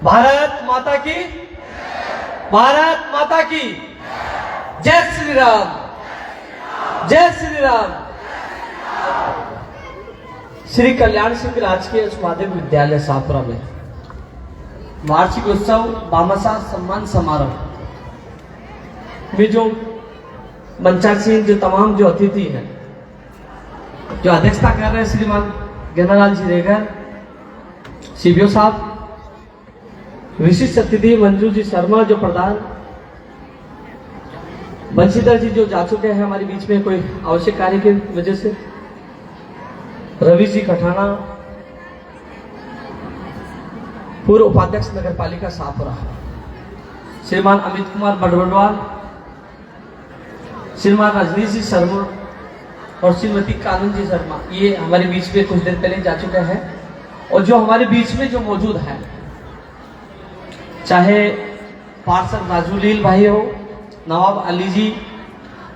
भारत माता की, भारत माता की जय श्री राम, जय श्री राम। श्री कल्याण सिंह राजकीय उच्च माध्यमिक विद्यालय शाहपुरा में वार्षिक उत्सव भामाशाह सम्मान समारोह में जो मंचासीन जो तमाम जो अतिथि हैं, जो अध्यक्षता कर रहे हैं श्रीमान गणराज जी रेगर, सीबीओ साहब, विशिष्ट अतिथि मंजू जी शर्मा जो प्रधान, बंशीधर जी जो जा चुके हैं हमारे बीच में कोई आवश्यक कार्य की वजह से, रवि जी कठाना, पूर्व उपाध्यक्ष नगर पालिका शाहपुरा, श्रीमान अमित कुमार बड़वड़वाल, श्रीमान रजनीश जी शर्मा और श्रीमती कानून जी शर्मा, ये हमारे बीच में कुछ देर पहले जा चुके हैं। और जो हमारे बीच में जो मौजूद है, चाहे पार्षद राजूलील भाई हो, नवाब अली जी,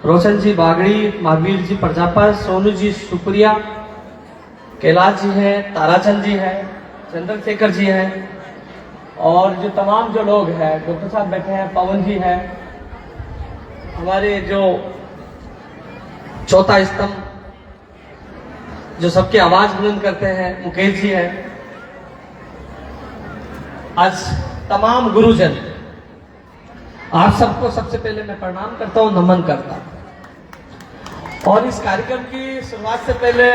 रोशन जी बागड़ी, महावीर जी प्रजापत, सोनू जी सुप्रिया, कैलाश जी हैं, ताराचंद जी हैं, चंद्रशेखर जी हैं, और जो तमाम जो लोग हैं, डॉक्टर साहब बैठे हैं, पवन जी हैं, हमारे जो चौथा स्तंभ जो सबकी आवाज बुलंद करते हैं, मुकेश जी हैं, आज तमाम गुरुजन, आप सबको सबसे पहले मैं प्रणाम करता हूं, नमन करता हूं। और इस कार्यक्रम की शुरुआत से पहले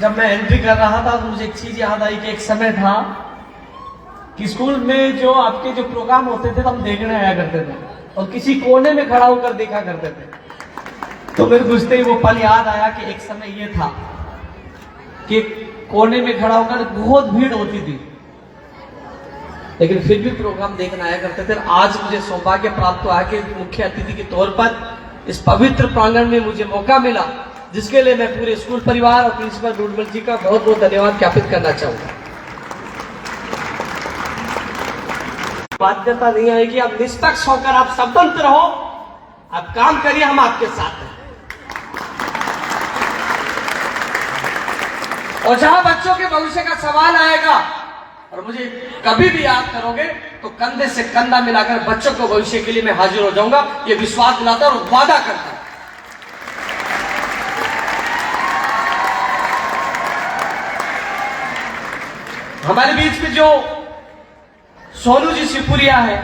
जब मैं एंट्री कर रहा था तो मुझे एक चीज याद आई कि एक समय था कि स्कूल में जो आपके जो प्रोग्राम होते थे तो हम देखने आया करते थे और किसी कोने में खड़ा होकर देखा करते थे। तो मेरे गुजरते ही वो पल याद आया कि एक समय ये था कि कोने में खड़ा होकर बहुत भीड़ होती थी, लेकिन फिर भी प्रोग्राम देखने आया करते थे। आज मुझे सौभाग्य प्राप्त हुआ कि मुख्य अतिथि के तौर पर इस पवित्र प्रांगण में मुझे मौका मिला, जिसके लिए मैं पूरे स्कूल परिवार और प्रिंसिपल रूडमल जी का बहुत बहुत धन्यवाद ज्ञापित करना चाहूंगा। बाध्यता नहीं आएगी, आप निष्पक्ष होकर आप स्वतंत्र रहो, आप काम करिए, हम आपके साथ हैं। और जहां बच्चों के भविष्य का सवाल आएगा और मुझे कभी भी याद करोगे तो कंधे से कंधा मिलाकर बच्चों के भविष्य के लिए मैं हाजिर हो जाऊंगा, ये विश्वास दिलाता और वादा करता हूं। हमारे बीच में जो सोनू जी शिवपुरिया है,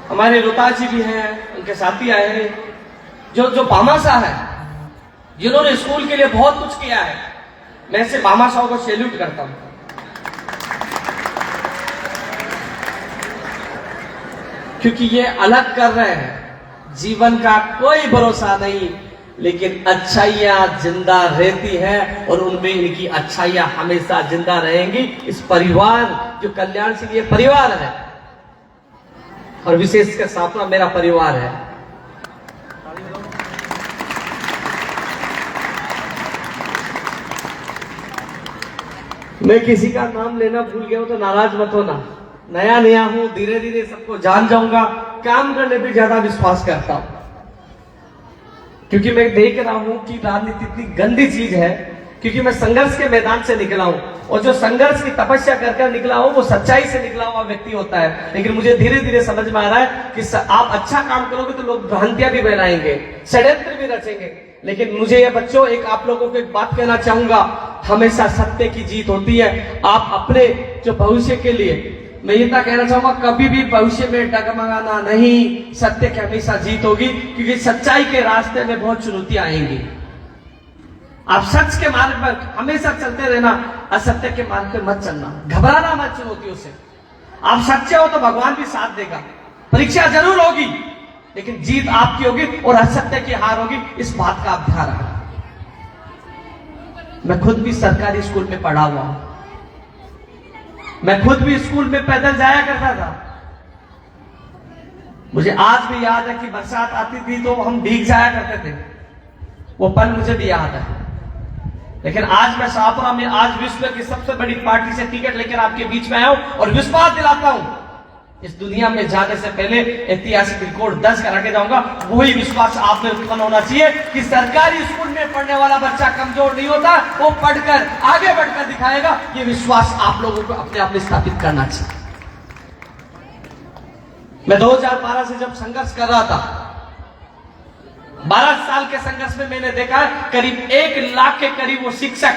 हमारे रोता जी भी हैं, उनके साथी आए हैं, जो भामाशाह है, जिन्होंने स्कूल के लिए बहुत कुछ किया है, मैं ऐसे भामाशाह को सैल्यूट करता हूं। क्योंकि ये अलग कर रहे हैं, जीवन का कोई भरोसा नहीं, लेकिन अच्छाइयां जिंदा रहती है और उनमें इनकी अच्छाइयां हमेशा जिंदा रहेंगी। इस परिवार जो कल्याण सिंह ये परिवार है और विशेषकर शाहपुरा मेरा परिवार है। मैं किसी का नाम लेना भूल गया हूं तो नाराज मत होना, नया नया हूं, धीरे धीरे सबको जान जाऊंगा, काम करने पे ज्यादा विश्वास करता हूं। क्योंकि मैं देख रहा हूं कि राजनीति इतनी गंदी चीज है, क्योंकि मैं संघर्ष के मैदान से निकला हूं और जो संघर्ष की तपस्या कर निकला हूं वो सच्चाई से निकला हुआ व्यक्ति होता है। लेकिन मुझे धीरे धीरे समझ में आ रहा है कि आप अच्छा काम करोगे तो लोग भ्रांतियां भी बनाएंगे, षड्यंत्र भी रचेंगे। लेकिन मुझे ये बच्चों एक आप लोगों को एक बात कहना चाहूंगा, हमेशा सत्य की जीत होती है। आप अपने जो भविष्य के लिए मैं इतना कहना चाहूंगा, कभी भी भविष्य में डगमगाना नहीं, सत्य की हमेशा जीत होगी, क्योंकि सच्चाई के रास्ते में बहुत चुनौतियां आएंगी। आप सच के मार्ग पर हमेशा चलते रहना, असत्य के मार्ग पर मत चलना, घबराना मत चुनौतियों से। आप सच्चे हो तो भगवान भी साथ देगा, परीक्षा जरूर होगी लेकिन जीत आपकी होगी और असत्य की हार होगी, इस बात का आप ध्यान रखना। मैं खुद भी सरकारी स्कूल में पढ़ा हुआ हूं, मैं खुद भी स्कूल में पैदल जाया करता था। मुझे आज भी याद है कि बरसात आती थी तो हम भीग जाया करते थे, वो पल मुझे भी याद है। लेकिन आज मैं शाहपुरा में आज विश्व की सबसे बड़ी पार्टी से टिकट लेकर आपके बीच में आया हूं और विश्वास दिलाता हूं इस दुनिया में जाने से पहले ऐतिहासिक रिकॉर्ड दर्ज करा के जाऊंगा। वही विश्वास आप में उत्पन्न होना चाहिए कि सरकारी स्कूल में पढ़ने वाला बच्चा कमजोर नहीं होता, वो पढ़कर आगे बढ़कर दिखाएगा। ये विश्वास आप लोगों को अपने आप में स्थापित करना चाहिए। मैं 2012 से जब संघर्ष कर रहा था, 12 साल के संघर्ष में मैंने देखा करीब 1 लाख के करीब वो शिक्षक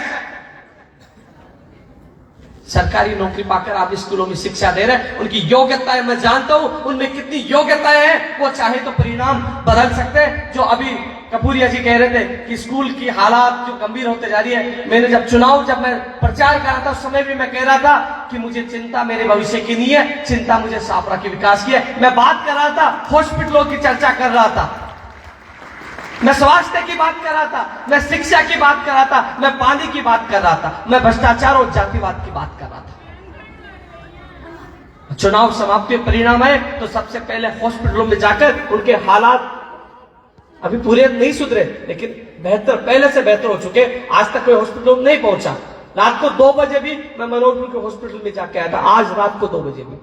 सरकारी नौकरी पाकर आप स्कूलों में शिक्षा दे रहे हैं। उनकी योग्यताएं मैं जानता हूं, उनमें कितनी योग्यताएं हैं, वो चाहे तो परिणाम बदल सकते हैं। जो अभी कपूरिया जी कह रहे थे कि स्कूल की हालात जो गंभीर होते जा रही है, मैंने जब मैं प्रचार कर रहा था उस समय भी मैं कह रहा था कि मुझे चिंता मेरे भविष्य की नहीं है, चिंता मुझे सापरा के विकास की है। मैं बात कर रहा था, हॉस्पिटलों की चर्चा कर रहा था, मैं स्वास्थ्य की बात कर रहा था, मैं शिक्षा की बात कर रहा था, मैं पानी की बात कर रहा था, मैं भ्रष्टाचार और जातिवाद की बात कर रहा था। चुनाव समाप्ति परिणाम है तो सबसे पहले हॉस्पिटलों में जाकर उनके हालात अभी पूरे नहीं सुधरे, लेकिन बेहतर, पहले से बेहतर हो चुके। आज तक कोई हॉस्पिटल में नहीं पहुंचा। रात को 2 बजे भी मैं मनोहरपुर के हॉस्पिटल में जाके आया था, आज रात को 2 बजे भी।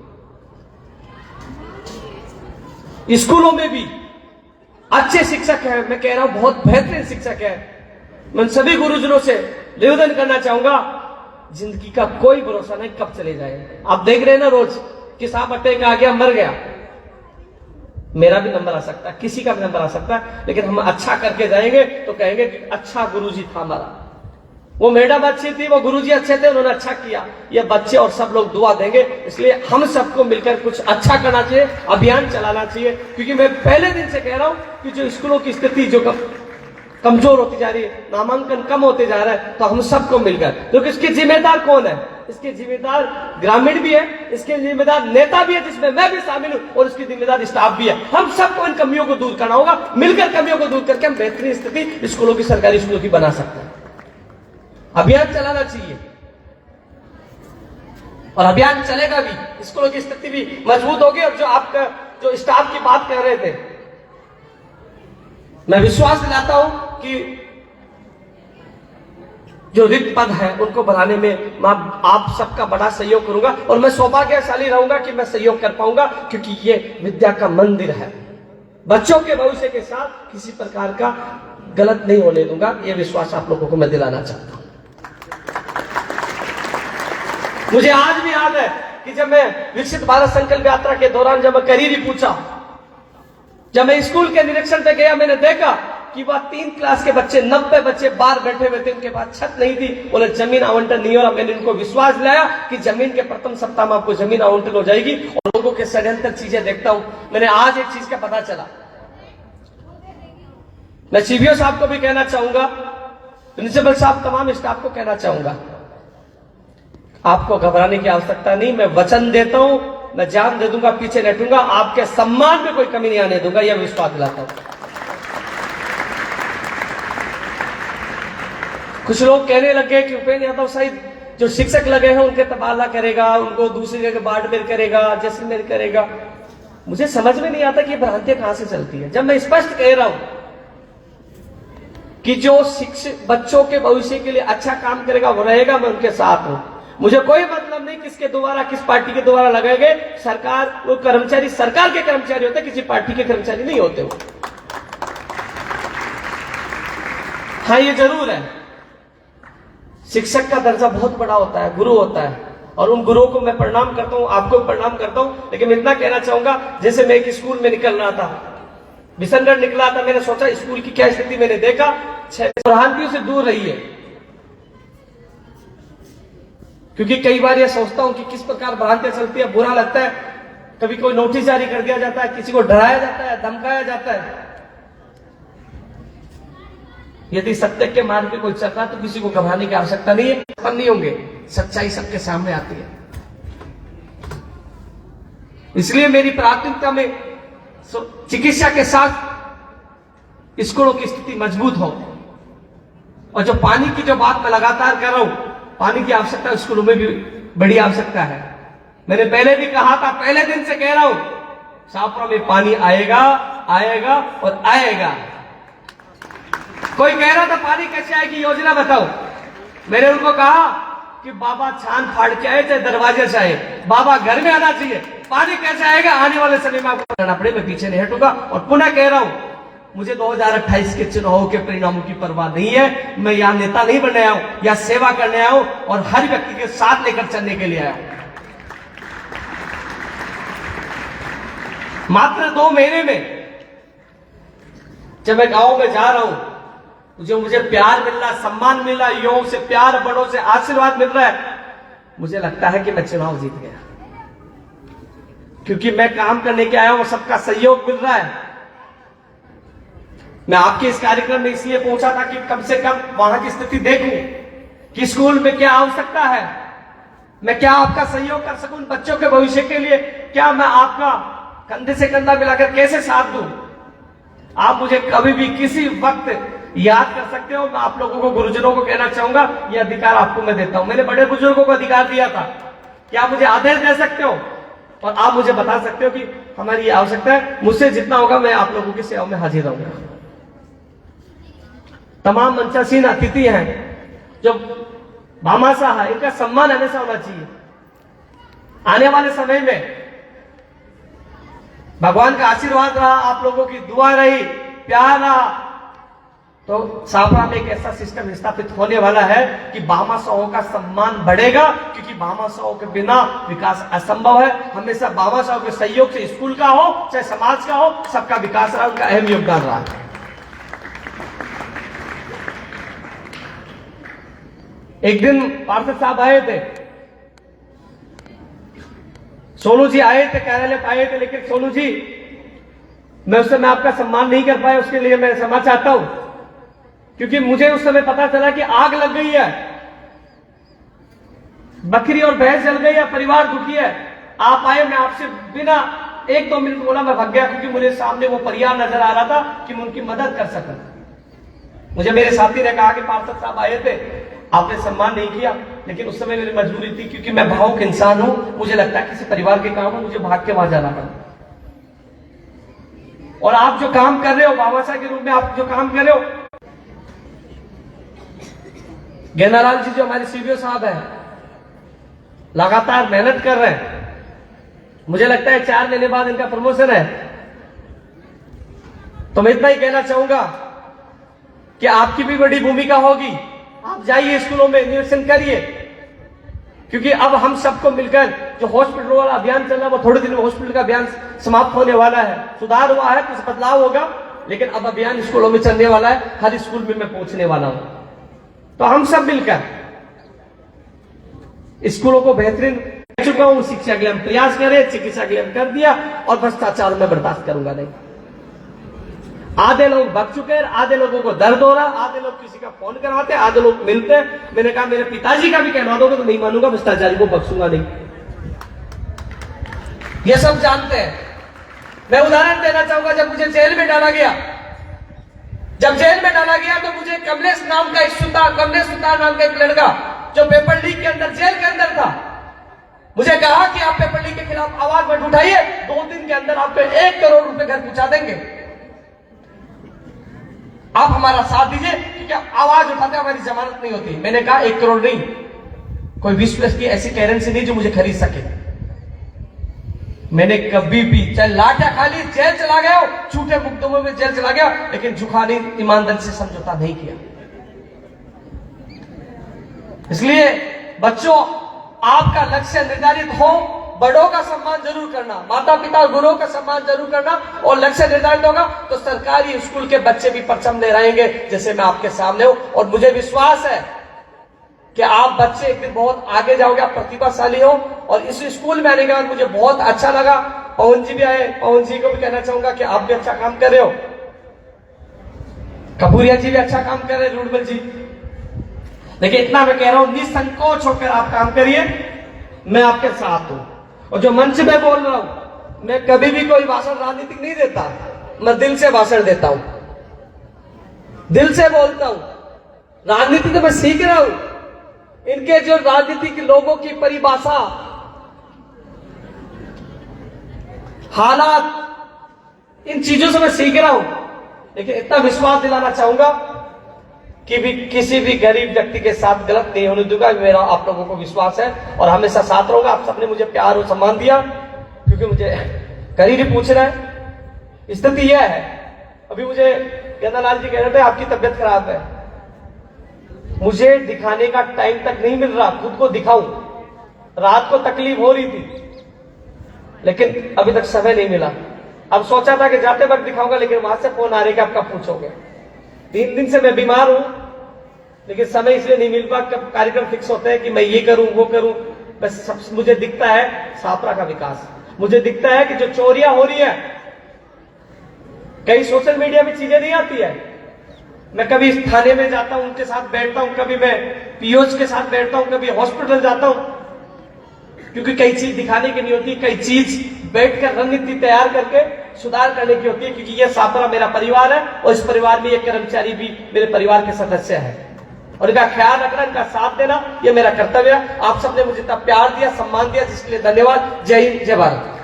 स्कूलों में भी अच्छे शिक्षक है, मैं कह रहा हूं बहुत बेहतरीन शिक्षक है। मैं सभी गुरुजनों से निवेदन करना चाहूंगा, जिंदगी का कोई भरोसा नहीं कब चले जाए। आप देख रहे हैं ना रोज कि साहब अटैक आ गया, मर गया, मेरा भी नंबर आ सकता है, किसी का भी नंबर आ सकता है, लेकिन हम अच्छा करके जाएंगे तो कहेंगे कि अच्छा गुरुजी था हमारा, वो मैडम अच्छी थी, वो गुरुजी अच्छे थे, उन्होंने अच्छा किया। ये बच्चे और सब लोग दुआ देंगे। इसलिए हम सबको मिलकर कुछ अच्छा करना चाहिए, अभियान चलाना चाहिए। क्योंकि मैं पहले दिन से कह रहा हूं कि जो स्कूलों की स्थिति जो कमजोर होती जा रही है, नामांकन कम होते जा रहा है, तो हम सबको मिलकर, क्योंकि इसके जिम्मेदार कौन है? इसके जिम्मेदार ग्रामीण भी है, इसके जिम्मेदार नेता भी है जिसमें मैं भी शामिल हूं, और इसकी जिम्मेदार स्टाफ भी है। हम सबको इन कमियों को दूर करना होगा। मिलकर कमियों को दूर करके हम बेहतरीन स्थिति स्कूलों की, सरकारी स्कूलों की बना सकते हैं। अभियान चलाना चाहिए और अभियान चलेगा भी, स्कूलों की स्थिति भी मजबूत होगी। और जो आपका जो स्टाफ की बात कर रहे थे, मैं विश्वास दिलाता हूं कि जो रिक्त पद है उनको बढ़ाने में मैं आप सबका बड़ा सहयोग करूंगा, और मैं सौभाग्यशाली रहूंगा कि मैं सहयोग कर पाऊंगा, क्योंकि ये विद्या का मंदिर है। बच्चों के भविष्य के साथ किसी प्रकार का गलत नहीं होने दूंगा, यह विश्वास आप लोगों को मैं दिलाना चाहता हूं। मुझे आज भी याद है कि जब मैं विकसित भारत संकल्प यात्रा के दौरान जब मैं करीबी पूछा, जब मैं स्कूल के निरीक्षण पे गया, मैंने देखा कि वह 3 क्लास के बच्चे, 90 बच्चे बाहर बैठे हुए थे, उनके पास छत नहीं थी, बोले जमीन आवंटन नहीं हो रहा। मैंने उनको विश्वास दिलाया कि जमीन के प्रथम सप्ताह में आपको जमीन आवंटन हो जाएगी। और लोगों के षड्यंत्र चीजें देखता हूं, मैंने आज एक चीज का पता चला। मैं सीबीओ साहब को भी कहना चाहूंगा, प्रिंसिपल साहब, तमाम स्टाफ को कहना चाहूंगा, आपको घबराने की आवश्यकता नहीं। मैं वचन देता हूं, मैं जान दे दूंगा, पीछे नहीं हटूंगा, आपके सम्मान में कोई कमी नहीं आने दूंगा, यह विश्वास दिलाता हूं। कुछ लोग कहने लगे कि उपेंद्र यादव साहब जो शिक्षक लगे हैं उनके तबादला करेगा, उनको दूसरी जगह बाड़मेर करेगा, जैसलमेर करेगा। मुझे समझ में नहीं आता कि ये भ्रांतियां कहां से चलती है। जब मैं स्पष्ट कह रहा हूं कि जो शिक्षक बच्चों के भविष्य के लिए अच्छा काम करेगा वो रहेगा, मैं उनके साथ हूं। मुझे कोई मतलब नहीं किसके द्वारा, किस पार्टी के द्वारा लगाए गए। सरकार, वो कर्मचारी सरकार के कर्मचारी होते, किसी पार्टी के कर्मचारी नहीं होते वो। हाँ, ये जरूर है, शिक्षक का दर्जा बहुत बड़ा होता है, गुरु होता है, और उन गुरुओं को मैं प्रणाम करता हूं, आपको प्रणाम करता हूं। लेकिन इतना कहना चाहूंगा, जैसे मैं एक स्कूल में निकल रहा था, बिशनगढ़ निकला था, मैंने सोचा स्कूल की क्या स्थिति, मैंने देखा 6 भ्रांतियों से दूर रहिए। क्योंकि कई बार यह सोचता हूं कि किस प्रकार भ्रांतियां चलती है, बुरा लगता है। कभी कोई नोटिस जारी कर दिया जाता है, किसी को डराया जाता है, धमकाया जाता है। यदि सत्य के मार्ग पे कोई चल रहा है तो किसी को घबराने की आवश्यकता नहीं है। हम नहीं होंगे, सच्चाई सबके सामने आती है। इसलिए मेरी प्राथमिकता में चिकित्सा के साथ स्कूलों की स्थिति मजबूत हो। और जो पानी की जो बात मैं लगातार कर रहा हूं, पानी की आवश्यकता स्कूलों में भी बड़ी आवश्यकता है। मैंने पहले भी कहा था, पहले दिन से कह रहा हूं, शाहपुरा में पानी आएगा, आएगा और आएगा। कोई कह रहा था पानी कैसे आएगी, योजना बताओ। मैंने उनको कहा कि बाबा छान फाड़ के आए चाहे दरवाजे से आए, बाबा घर में आना चाहिए। पानी कैसे आएगा, आने वाले समय में आपको करना पड़े, मैं पीछे नहीं हटूंगा। और पुनः कह रहा हूं, मुझे 2028 के चुनावों के परिणामों की परवाह नहीं है। मैं यहां नेता नहीं बनने आया हूं, या सेवा करने आया हूं और हर व्यक्ति के साथ लेकर चलने के लिए आया हूं। मात्र 2 महीने में जब मैं गांव में जा रहा हूं, जो मुझे प्यार मिल रहा, सम्मान मिल रहा, युवाओं से प्यार, बड़ों से आशीर्वाद मिल रहा है, मुझे लगता है कि मैं चुनाव जीत गया, क्योंकि मैं काम करने के आया हूं, सबका सहयोग मिल रहा है। मैं आपके इस कार्यक्रम में इसलिए पहुंचा था कि कम से कम वहां की स्थिति देखूं कि स्कूल में क्या आवश्यकता है, मैं क्या आपका सहयोग कर सकूं बच्चों के भविष्य के लिए, क्या मैं आपका कंधे से कंधा मिलाकर कैसे साथ दूं। आप मुझे कभी भी किसी वक्त याद कर सकते हो। मैं आप लोगों को, गुरुजनों को कहना चाहूंगा, यह अधिकार आपको मैं देता हूं। मैंने बड़े बुजुर्गों को अधिकार दिया था कि आप मुझे आदेश दे सकते हो और आप मुझे बता सकते हो कि हमारी ये आवश्यकता है। मुझसे जितना होगा मैं आप लोगों की सेवा में हाजिर रहूंगा। तमाम मंचासीन अतिथि हैं जो भामाशाह है, इनका सम्मान हमेशा होना चाहिए। आने वाले समय में भगवान का आशीर्वाद रहा, आप लोगों की दुआ रही, प्यार रहा, तो साफा में एक ऐसा सिस्टम स्थापित होने वाला है कि भामाशाहों का सम्मान बढ़ेगा, क्योंकि भामाशाहों के बिना विकास असंभव है। हमेशा भामाशाहों के सहयोग से स्कूल का हो चाहे समाज का हो, सबका विकास रहा, उनका अहम योगदान रहा। एक दिन पार्षद साहब आए थे, सोनू जी आए थे, कार्यालय पे आए थे, लेकिन सोनू जी मैं उस समय आपका सम्मान नहीं कर पाया, उसके लिए मैं क्षमा चाहता हूं, क्योंकि मुझे उस समय पता चला कि आग लग गई है, बकरी और भैंस जल गई है, परिवार दुखी है। आप आए, मैं आपसे बिना 1-2 मिनट बोला मैं भाग गया, क्योंकि मुझे सामने वो परिवार नजर आ रहा था कि मैं उनकी मदद कर सकूं। मुझे मेरे साथी ने कहा कि पार्षद साहब आए थे, आपने सम्मान नहीं किया, लेकिन उस समय मेरी मजबूरी थी, क्योंकि मैं भावुक इंसान हूं। मुझे लगता है किसी परिवार के काम हो, मुझे भाग के वहां जाना पड़ा। और आप जो काम कर रहे हो, भामाशाह के रूप में आप जो काम कर रहे हो, गेंदालाल जी जो हमारे सीबीओ साहब हैं, लगातार मेहनत कर रहे हैं। मुझे लगता है 4 महीने बाद इनका प्रमोशन है। तो मैं इतना ही कहना चाहूंगा कि आपकी भी बड़ी भूमिका होगी। आप जाइए स्कूलों में, निरीक्षण करिए, क्योंकि अब हम सबको मिलकर जो हॉस्पिटल वाला अभियान चल रहा है, वो थोड़े दिन में हॉस्पिटल का अभियान समाप्त होने वाला है। सुधार हुआ है, कुछ बदलाव होगा, लेकिन अब अभियान स्कूलों में चलने वाला है। हर स्कूल में मैं पहुंचने वाला हूं। तो हम सब मिलकर स्कूलों को बेहतरीन कर चुका हूं। शिक्षा के लिए हम प्रयास करें, चिकित्सा के लिए हम कर दिया, और भ्रष्टाचार में बर्दाश्त करूंगा नहीं। आधे लोग भग चुके हैं, आधे लोगों को दर्द हो रहा, आधे लोग किसी का फोन करवाते, आधे लोग मिलते हैं। मैंने कहा मेरे पिताजी का भी कहना दोगे तो नहीं मानूंगा, भ्रष्टाचारी को बख्शूंगा नहीं। ये सब जानते हैं। मैं उदाहरण देना चाहूंगा, जब मुझे जेल में डाला गया, तो मुझे कमलेश नाम का कमलेश सुतार नाम का एक लड़का, जो पेपर लीक के अंदर, जेल के अंदर था, मुझे कहा कि आप पेपर लीक के खिलाफ आवाज मत उठाइए, 2 दिन के अंदर आपको 1 करोड़ रुपए घर पहुंचा देंगे, आप हमारा साथ दीजिए, क्योंकि आवाज उठाते हमारी जमानत नहीं होती। मैंने कहा 1 करोड़ नहीं, कोई 20+ की ऐसी करेंसी नहीं जो मुझे खरीद सके। मैंने कभी भी, चाहे लाठियां खा ली, जेल चला गया, झूठे मुकदमों में जेल चला गया, लेकिन झुका नहीं, ईमानदारी से समझौता नहीं किया। इसलिए बच्चों, आपका लक्ष्य निर्धारित हो, बड़ों का सम्मान जरूर करना, माता पिता गुरुओं का सम्मान जरूर करना, और लक्ष्य निर्धारित होगा तो सरकारी स्कूल के बच्चे भी परचम ले रहेंगे, जैसे मैं आपके सामने हूं। और मुझे विश्वास है कि आप बच्चे एक दिन बहुत आगे जाओगे, आप प्रतिभाशाली हो। और इस स्कूल में आने के बाद मुझे बहुत अच्छा लगा। पवन जी भी आए, पवन जी को भी कहना चाहूंगा कि आप भी अच्छा काम कर रहे हो। कपूरिया जी भी अच्छा काम कर रहे हैं, रूडबल जी। लेकिन इतना मैं कह रहा हूं, निसंकोच होकर आप काम करिए, मैं आपके साथ हूं। और जो मंच में बोल रहा हूं, मैं कभी भी कोई भाषण राजनीतिक नहीं देता, मैं दिल से भाषण देता हूं, दिल से बोलता हूं। राजनीति तो मैं सीख रहा हूं। इनके जो राजनीतिक लोगों की परिभाषा, हालात, इन चीजों से मैं सीख रहा हूं। लेकिन इतना विश्वास दिलाना चाहूंगा कि भी किसी भी गरीब व्यक्ति के साथ गलत नहीं होने दूंगा। मेरा आप लोगों को विश्वास है और हमेशा साथ रहूंगा। आप सबने मुझे प्यार और सम्मान दिया, क्योंकि क्योंकि मुझे करीब ही पूछ रहा है। स्थिति यह है, अभी मुझे गेंदालाल जी कह रहे थे आपकी तबियत खराब है, मुझे दिखाने का टाइम तक नहीं मिल रहा, खुद को दिखाऊं। रात को तकलीफ हो रही थी लेकिन अभी तक समय नहीं मिला। अब सोचा था कि जाते वक्त दिखाऊंगा, लेकिन वहां से फोन आ रहे कि आप कब पूछोगे। 3 दिन से मैं बीमार हूं, लेकिन समय इसलिए नहीं मिल पा, कब कार्यक्रम फिक्स होते हैं कि मैं ये करूं वो करूं। बस सब मुझे दिखता है छात्रा का विकास, मुझे दिखता है कि जो चोरियां हो रही है, कई सोशल मीडिया में चीजें नहीं आती है। मैं कभी थाने में जाता हूं, उनके साथ बैठता हूं, कभी मैं पीओच के साथ बैठता हूं, कभी हॉस्पिटल जाता हूं, क्योंकि कई चीज दिखाने की नहीं होती, कई चीज बैठकर रणनीति तैयार करके सुधार करने की होती है। क्योंकि यह छात्रा मेरा परिवार है और इस परिवार में ये कर्मचारी भी मेरे परिवार के सदस्य है और इनका ख्याल रखना, इनका साथ देना यह मेरा कर्तव्य है। आप सबने मुझे इतना प्यार दिया, सम्मान दिया, जिसके लिए धन्यवाद। जय हिंद, जय भारत।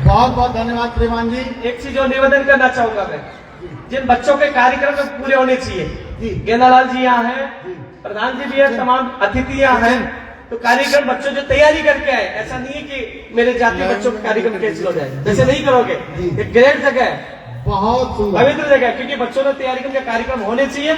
बहुत बहुत धन्यवाद श्रीमान जी। एक चीज और निवेदन करना चाहूंगा मैं, जिन बच्चों के कार्यक्रम में पूरे होने चाहिए, गेंदालाल जी यहाँ हैं, प्रधान जी भी है, तमाम अतिथि यहाँ हैं, तो कार्यक्रम बच्चों जो तैयारी करके आए, ऐसा नहीं है कि मेरे जाति बच्चों का कार्यक्रम कैंसिल हो जाए, जैसे नहीं करोगे। एक ग्रेट जगह है, बहुत सुंदर पवित्र जगह है, क्योंकि बच्चों ने तैयारी करके कार्यक्रम होने चाहिए।